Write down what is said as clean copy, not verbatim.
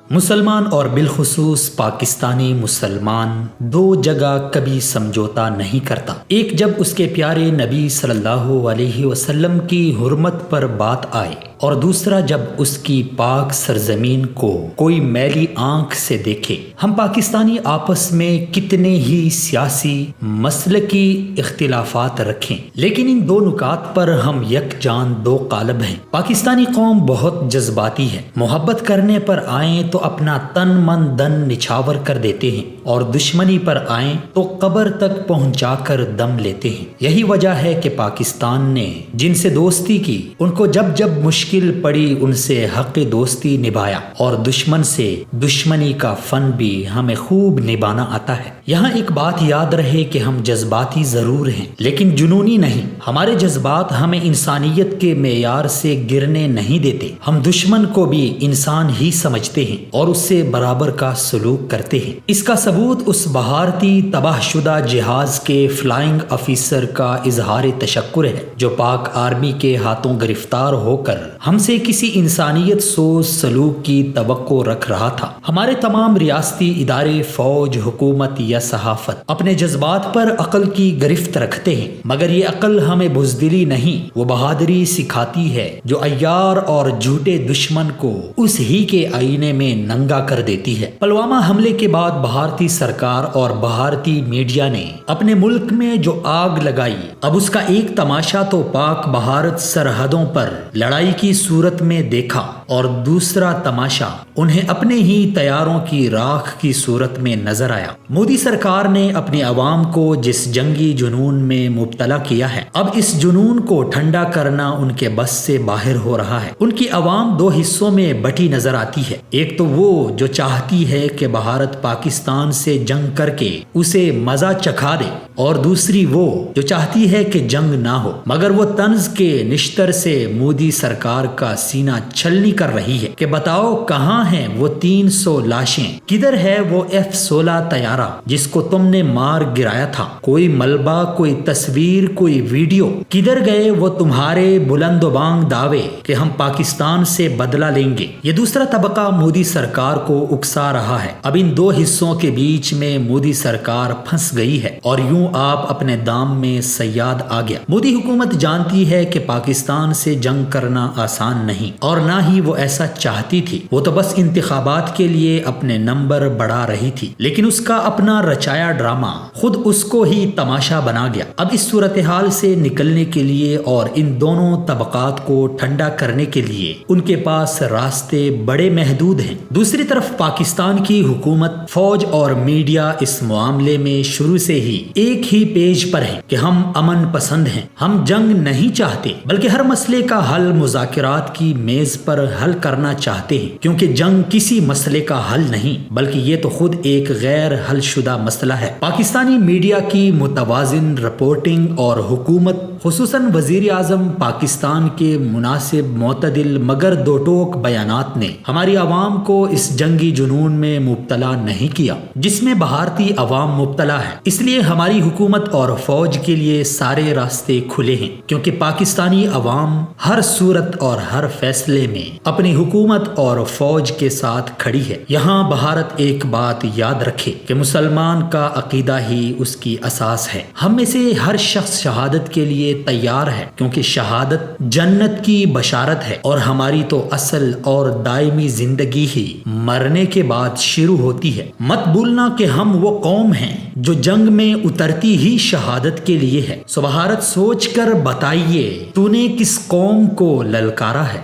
مسلمان اور بالخصوص پاکستانی مسلمان دو جگہ کبھی سمجھوتا نہیں کرتا۔ ایک جب اس کے پیارے نبی صلی اللہ علیہ وسلم کی حرمت پر بات آئے، اور دوسرا جب اس کی پاک سرزمین کو کوئی میلی آنکھ سے دیکھے۔ ہم پاکستانی آپس میں کتنے ہی سیاسی مسلکی اختلافات رکھیں، لیکن ان دو نکات پر ہم یکجان دو قالب ہیں۔ پاکستانی قوم بہت جذباتی ہے، محبت کرنے پر آئیں تو اپنا تن من دن نچھاور کر دیتے ہیں، اور دشمنی پر آئیں تو قبر تک پہنچا کر دم لیتے ہیں۔ یہی وجہ ہے کہ پاکستان نے جن سے دوستی کی، ان کو جب جب مشکل پڑی ان سے حق دوستی نبھایا، اور دشمن سے دشمنی کا فن بھی ہمیں خوب نبھانا آتا ہے۔ یہاں ایک بات یاد رہے کہ ہم جذباتی ضرور ہیں، لیکن جنونی نہیں۔ ہمارے جذبات ہمیں انسانیت کے معیار سے گرنے نہیں دیتے۔ ہم دشمن کو بھی انسان ہی سمجھتے ہیں اور اس سے برابر کا سلوک کرتے ہیں۔ اس کا ثبوت اس بھارتی تباہ شدہ جہاز کے فلائنگ آفیسر کا اظہار تشکر ہے، جو پاک آرمی کے ہاتھوں گرفتار ہو کر ہم سے کسی انسانیت سوز سلوک کی توقع رکھ رہا تھا۔ ہمارے تمام ریاستی ادارے، فوج، حکومت یا صحافت اپنے جذبات پر عقل کی گرفت رکھتے ہیں، مگر یہ عقل ہمیں بزدلی نہیں، وہ بہادری سکھاتی ہے جو عیار اور جھوٹے دشمن کو اس ہی کے آئینے میں ننگا کر دیتی ہے۔ پلوامہ حملے کے بعد بھارتی سرکار اور بھارتی میڈیا نے اپنے ملک میں جو آگ لگائی، اب اس کا ایک تماشا تو پاک بھارت سرحدوں پر لڑائی کی صورت میں دیکھا، اور دوسرا تماشا انہیں اپنے ہی طیاروں کی راکھ کی صورت میں نظر آیا۔ مودی سرکار نے اپنی عوام کو جس جنگی جنون میں مبتلا کیا ہے، اب اس جنون کو ٹھنڈا کرنا ان کے بس سے باہر ہو رہا ہے۔ ان کی عوام دو حصوں میں بٹی نظر آتی ہے۔ ایک تو وہ جو چاہتی ہے کہ بھارت پاکستان سے جنگ کر کے اسے مزہ چکھا دے، اور دوسری وہ جو چاہتی ہے کہ جنگ نہ ہو، مگر وہ طنز کے نشتر سے مودی سرکار کا سینہ چھلنی کر رہی ہے کہ بتاؤ کہاں ہیں وہ 300 لاشیں، کدھر ہے وہ F-16 طیارہ جس کو تم نے مار گرایا تھا؟ کوئی ملبہ، کوئی تصویر، کوئی ویڈیو؟ کدھر گئے وہ تمہارے بلند و بانگ دعوے کہ ہم پاکستان سے بدلہ لیں گے؟ یہ دوسرا طبقہ مودی سرکار کو اکسا رہا ہے۔ اب ان دو حصوں کے بیچ میں مودی سرکار پھنس گئی ہے، اور یوں آپ اپنے دام میں صیاد آ گیا۔ مودی حکومت جانتی ہے کہ پاکستان سے جنگ کرنا آسان نہیں، اور نہ ہی وہ ایسا چاہتی تھی۔ وہ تو بس انتخابات کے لیے اپنے نمبر بڑھا رہی تھی، لیکن اس کا اپنا رچایا ڈرامہ خود اس کو ہی تماشا بنا گیا۔ اب اس صورتحال سے نکلنے کے لیے اور ان دونوں طبقات کو ٹھنڈا کرنے کے لیے ان کے پاس راستے بڑے محدود ہیں۔ دوسری طرف پاکستان کی حکومت، فوج اور میڈیا اس معاملے میں شروع سے ہی ایک ہی پیج پر ہیں کہ ہم امن پسند ہیں، ہم جنگ نہیں چاہتے، بلکہ ہر مسئلے کا حل مذاکرات کی میز پر حل کرنا چاہتے ہیں، کیونکہ جنگ کسی مسئلے کا حل نہیں، بلکہ یہ تو خود ایک غیر حل شدہ مسئلہ ہے۔ پاکستانی میڈیا کی متوازن رپورٹنگ اور حکومت، خصوصاً وزیر اعظم پاکستان کے مناسب، معتدل مگر دو ٹوک بیانات نے ہماری عوام کو اس جنگی جنون میں مبتلا نہیں کیا جس میں بھارتی عوام مبتلا ہے۔ اس لیے ہماری حکومت اور فوج کے لیے سارے راستے کھلے ہیں، کیونکہ پاکستانی عوام ہر صورت اور ہر فیصلے میں اپنی حکومت اور فوج کے ساتھ کھڑی ہے۔ یہاں بھارت ایک بات یاد رکھے کہ مسلمان کا عقیدہ ہی اس کی اساس ہے۔ ہم میں سے ہر شخص شہادت کے لیے تیار ہے، کیونکہ شہادت جنت کی بشارت ہے، اور ہماری تو اصل اور دائمی زندگی ہی مرنے کے بعد شروع ہوتی ہے۔ مت بھولنا کہ ہم وہ قوم ہیں جو جنگ میں اترتی ہی شہادت کے لیے ہے۔ سو بھارت سوچ کر بتائیے تو نے کس قوم کو للکارا ہے؟